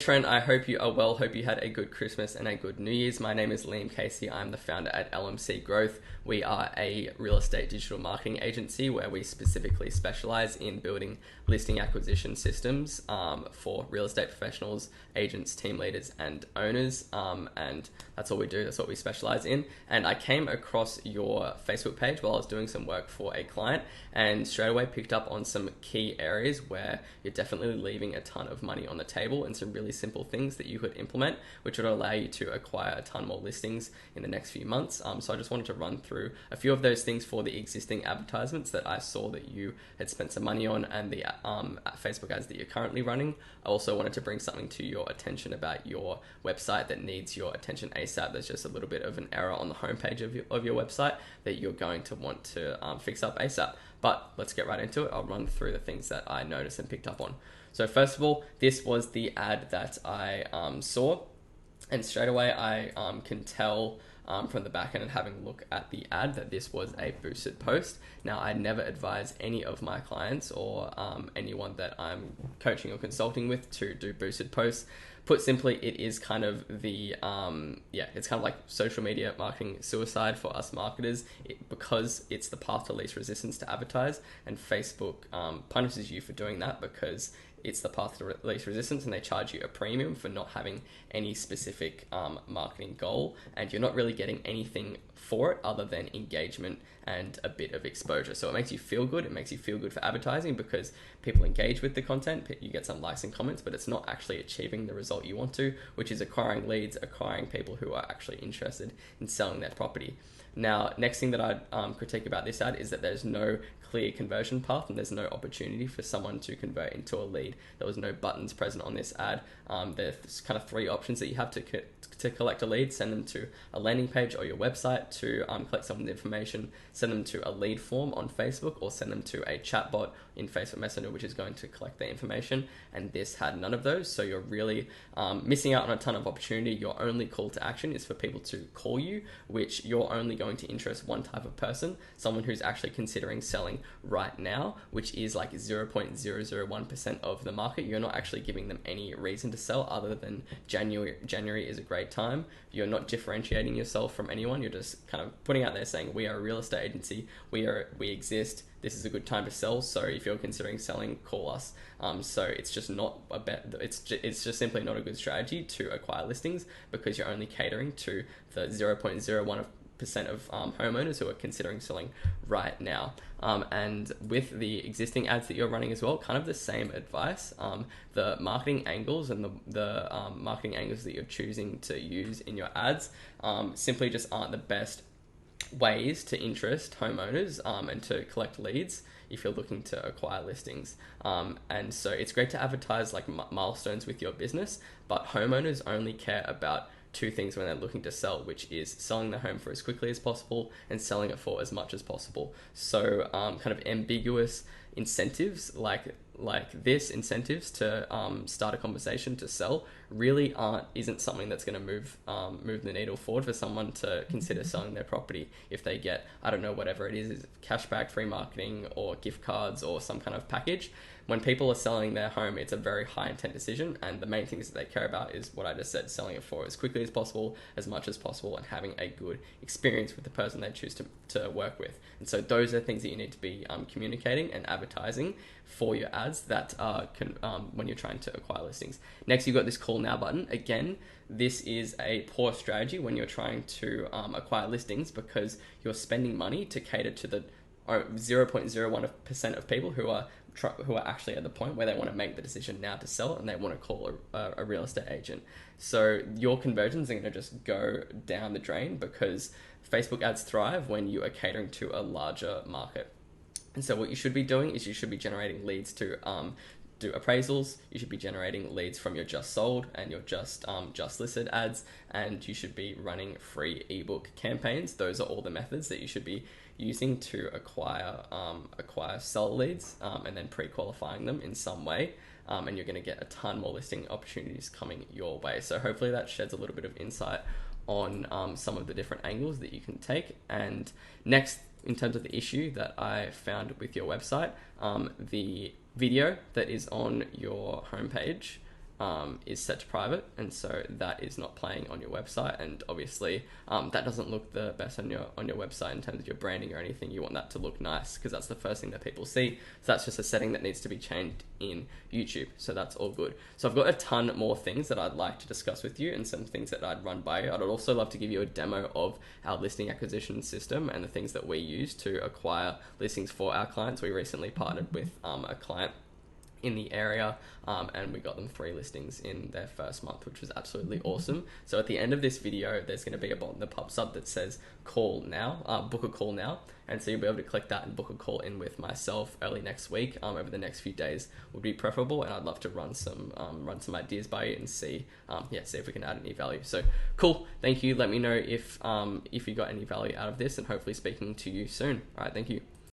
Trent. I hope you are well. Hope you had a good Christmas and a good New Year's. My name is Liam Casey. I'm the founder at LMC Growth. We are a real estate digital marketing agency where we specifically specialize in building listing acquisition systems for real estate professionals, agents, team leaders, and owners. And that's all we do. That's what we specialize in. And I came across your Facebook page while I was doing some work for a client, and straight away picked up on some key areas where you're definitely leaving a ton of money on the table, and some really simple things that you could implement which would allow you to acquire a ton more listings in the next few months. So I just wanted to run through a few of those things for the existing advertisements that I saw that you had spent some money on, and the Facebook ads that you're currently running. I also wanted to bring something to your attention about your website that needs your attention ASAP. There's just a little bit of an error on the homepage of your website that you're going to want to fix up ASAP. But let's get right into it. I'll run through the things that I noticed and picked up on. So first of all, this was the ad that I saw, and straight away I can tell from the back end and having a look at the ad that this was a boosted post. Now, I never advise any of my clients or anyone that I'm coaching or consulting with to do boosted posts. Put simply, it is kind of the, it's kind of like social media marketing suicide for us marketers, because it's the path to least resistance to advertise, and Facebook punishes you for doing that because it's the path to least resistance, and they charge you a premium for not having any specific marketing goal, and you're not really getting anything for it other than engagement and a bit of exposure. So it makes you feel good. It makes you feel good for advertising because people engage with the content, you get some likes and comments, but it's not actually achieving the result you want to, which is acquiring leads, acquiring people who are actually interested in selling their property. Now, next thing that I'd critique about this ad is that there's no clear conversion path, and there's no opportunity for someone to convert into a lead. There was no buttons present on this ad. There's kind of three options that you have to collect a lead: send them to a landing page or your website to collect someone's information, send them to a lead form on Facebook, or send them to a chatbot in Facebook Messenger, which is going to collect their information. And this had none of those, so you're really missing out on a ton of opportunity. Your only call to action is for people to call you, which you're only going to interest one type of person, someone who's actually considering selling right now, which is like 0.001% of the market. You're not actually giving them any reason to sell other than January is a great time. You're not differentiating yourself from anyone. You're just kind of putting out there saying, we are a real estate agency, we exist, this is a good time to sell, so if you're considering selling, call us. So it's just not it's just simply not a good strategy to acquire listings, because you're only catering to the 0.01% of homeowners who are considering selling right now. And with the existing ads that you're running as well, kind of the same advice. The marketing angles and the marketing angles that you're choosing to use in your ads simply just aren't the best ways to interest homeowners and to collect leads if you're looking to acquire listings. And so it's great to advertise like milestones with your business, but homeowners only care about two things when they're looking to sell, which is selling the home for as quickly as possible and selling it for as much as possible. So kind of ambiguous incentives like this, incentives to start a conversation to sell, really isn't something that's going to move the needle forward for someone to consider selling their property if they get, I don't know, whatever it is cashback, free marketing, or gift cards, or some kind of package. When people are selling their home, it's a very high intent decision, and the main things that they care about is what I just said: selling it for as quickly as possible, as much as possible, and having a good experience with the person they choose to work with. And so those are things that you need to be communicating and advertising for your ads that when you're trying to acquire listings. Next, you've got this call now button. Again, this is a poor strategy when you're trying to acquire listings, because you're spending money to cater to the 0.01% of people who are actually at the point where they want to make the decision now to sell it, and they want to call a real estate agent. So your conversions are going to just go down the drain, because Facebook ads thrive when you are catering to a larger market. And so what you should be doing is you should be generating leads to do appraisals. You should be generating leads from your just sold and your just listed ads, and you should be running free ebook campaigns. Those are all the methods that you should be using to acquire seller leads, and then pre-qualifying them in some way. And you're going to get a ton more listing opportunities coming your way. So hopefully that sheds a little bit of insight on some of the different angles that you can take. And next, in terms of the issue that I found with your website, the video that is on your homepage is set to private, and so that is not playing on your website, and obviously that doesn't look the best on your website in terms of your branding or anything. You want that to look nice because that's the first thing that people see. So that's just a setting that needs to be changed in YouTube, so that's all good. So I've got a ton more things that I'd like to discuss with you and some things that I'd run by you. I'd also love to give you a demo of our listing acquisition system and the things that we use to acquire listings for our clients. We recently partnered with a client in the area, and we got them 3 listings in their first month, which was absolutely awesome. So at the end of this video, there's going to be a button that pops up that says call now, book a call now, and so you'll be able to click that and book a call in with myself early next week. Over the next few days would be preferable, and I'd love to run some ideas by you and see if we can add any value. So cool, thank you. Let me know if you got any value out of this, and hopefully speaking to you soon. All right, thank you.